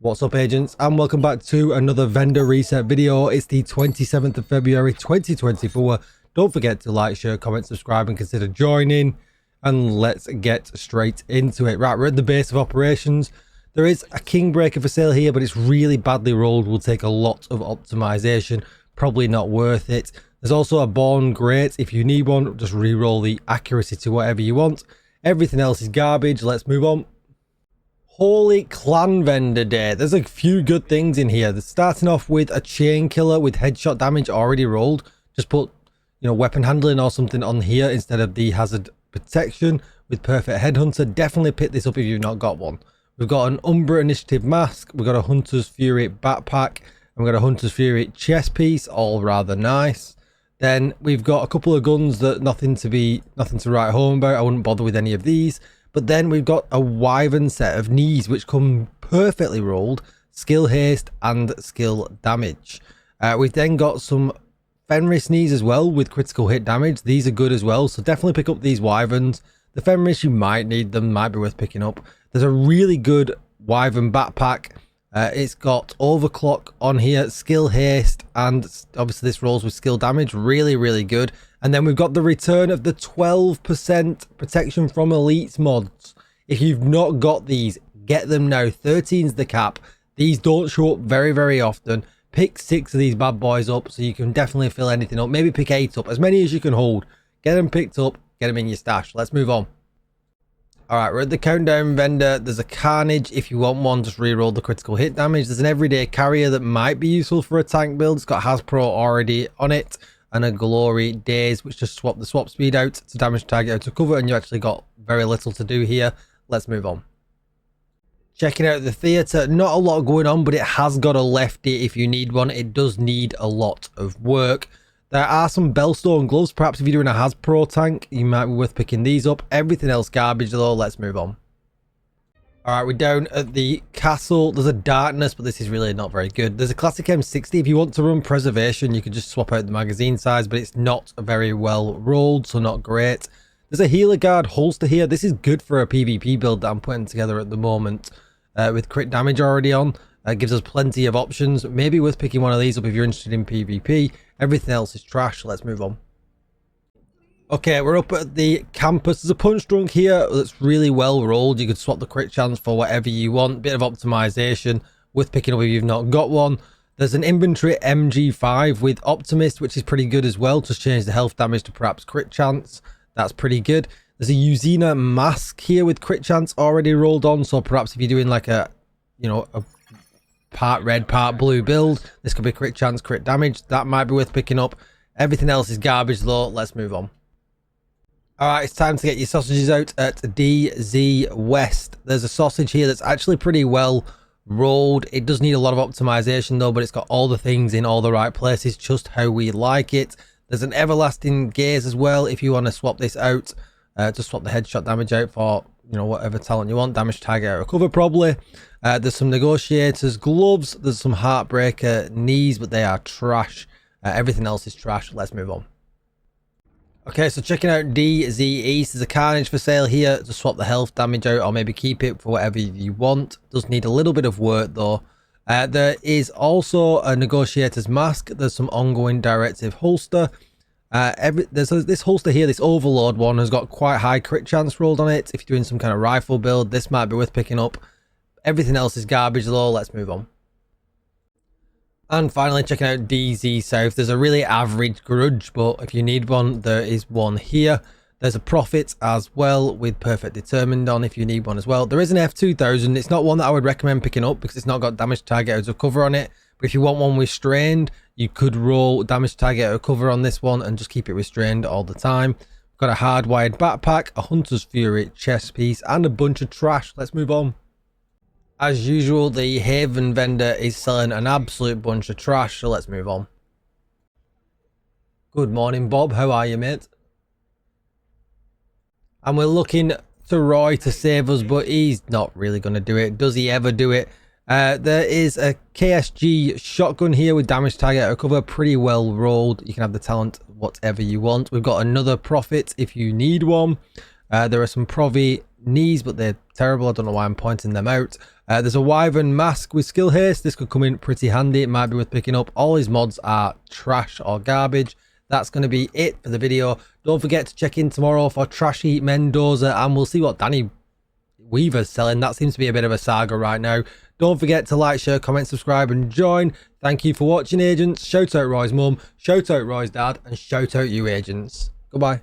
What's up, agents, and welcome back to another vendor reset video. It's the 27th of February 2024. Don't forget to like, share, comment, subscribe, and consider joining. And let's get straight into it. Right, we're at the base of operations. There is a king breaker for sale here, but it's really badly rolled. Will take a lot of optimization. Probably not worth it. There's also a born great. If you need one, just re-roll the accuracy to whatever you want. Everything else is garbage. Let's move on. Holy clan vendor day. There's a few good things in here. They're starting off with a chain killer with headshot damage already rolled. Just put, weapon handling or something on here instead of the hazard protection with perfect headhunter. Definitely pick this up if you've not got one. We've got an Umbra initiative mask. We've got a Hunter's Fury backpack. And we've got a Hunter's Fury chest piece, all rather nice. Then we've got a couple of guns that nothing to write home about. I wouldn't bother with any of these. But then we've got a Wyvern set of knees, which come perfectly rolled, skill haste and skill damage. We've then got some Fenris knees as well with critical hit damage. These are good as well, so definitely pick up these Wyverns. The Fenris, you might need them, might be worth picking up. There's a really good Wyvern backpack. It's got overclock on here, skill haste, and obviously this rolls with skill damage. Really, really good. And then we've got the return of the 12% protection from elites mods. If you've not got these, get them now. 13's the cap. These don't show up very, very often. Pick 6 of these bad boys up so you can definitely fill anything up. Maybe pick 8 up, as many as you can hold. Get them picked up, get them in your stash. Let's move on. Alright, we're at the countdown vendor. There's a Carnage. If you want one, just re-roll the critical hit damage. There's an everyday carrier that might be useful for a tank build. It's got Hasbro already on it. And a Glory Days, which just swap the swap speed out to damage target out of cover, and you actually got very little to do here. Let's move on. Checking out the theatre, not a lot going on, but it has got a lefty if you need one. It does need a lot of work. There are some Bellstone gloves. Perhaps if you're doing a Hasbro tank, you might be worth picking these up. Everything else garbage though. Let's move on. Alright, we're down at the castle. There's a darkness, but this is really not very good. There's a classic M60. If you want to run preservation, you could just swap out the magazine size, but it's not very well rolled, so not great. There's a healer guard holster here. This is good for a PvP build that I'm putting together at the moment with crit damage already on. Gives us plenty of options. Maybe worth picking one of these up if you're interested in PvP. Everything else is trash. Let's move on. Okay, we're up at the campus. There's a punch drunk here that's really well rolled. You could swap the crit chance for whatever you want. Bit of optimization worth picking up if you've not got one. There's an inventory MG5 with Optimist, which is pretty good as well. Just change the health damage to perhaps crit chance. That's pretty good. There's a Uzina mask here with crit chance already rolled on. So perhaps if you're doing like a part red, part blue build, this could be crit chance, crit damage. That might be worth picking up. Everything else is garbage though. Let's move on. Alright, it's time to get your sausages out at DZ West. There's a sausage here that's actually pretty well rolled. It does need a lot of optimization though, but it's got all the things in all the right places, just how we like it. There's an everlasting gaze as well. If you want to swap this out, just swap the headshot damage out for, whatever talent you want. Damage target out of cover probably. There's some negotiators gloves. There's some heartbreaker knees, but they are trash. Everything else is trash. Let's move on. Okay, so checking out DZ East, there's a Carnage for sale here to swap the health damage out or maybe keep it for whatever you want. Does need a little bit of work though. There is also a Negotiator's Mask. There's some ongoing directive holster. There's this holster here, this Overload one, has got quite high crit chance rolled on it. If you're doing some kind of rifle build, this might be worth picking up. Everything else is garbage though. Let's move on. And finally, checking out DZ South. There's a really average grudge, but if you need one, there is one here. There's a Prophet as well with Perfect Determined on if you need one as well. There is an F2000. It's not one that I would recommend picking up because it's not got damage target out of cover on it. But if you want one restrained, you could roll damage target out of cover on this one and just keep it restrained all the time. We've got a hardwired backpack, a Hunter's Fury chest piece, and a bunch of trash. Let's move on. As usual, the Haven vendor is selling an absolute bunch of trash, so let's move on. Good morning, Bob. How are you, mate? And we're looking to Roy to save us, but he's not really going to do it. Does he ever do it? There is a KSG shotgun here with damage target out of cover. Pretty well rolled. You can have the talent whatever you want. We've got another Prophet if you need one. There are some Provi knees, but they're terrible. I don't know why I'm pointing them out. There's a Wyvern mask with skill haste. This could come in pretty handy. It might be worth picking up. All his mods are trash or garbage. That's going to be it for the video. Don't forget to check in tomorrow for Trash Heat Mendoza, and we'll see what Danny Weaver's selling. That seems to be a bit of a saga right now. Don't forget to like, share, comment, subscribe, and join. Thank you for watching, agents. Shout out Roy's mum, shout out Roy's dad, and shout out you, agents. Goodbye.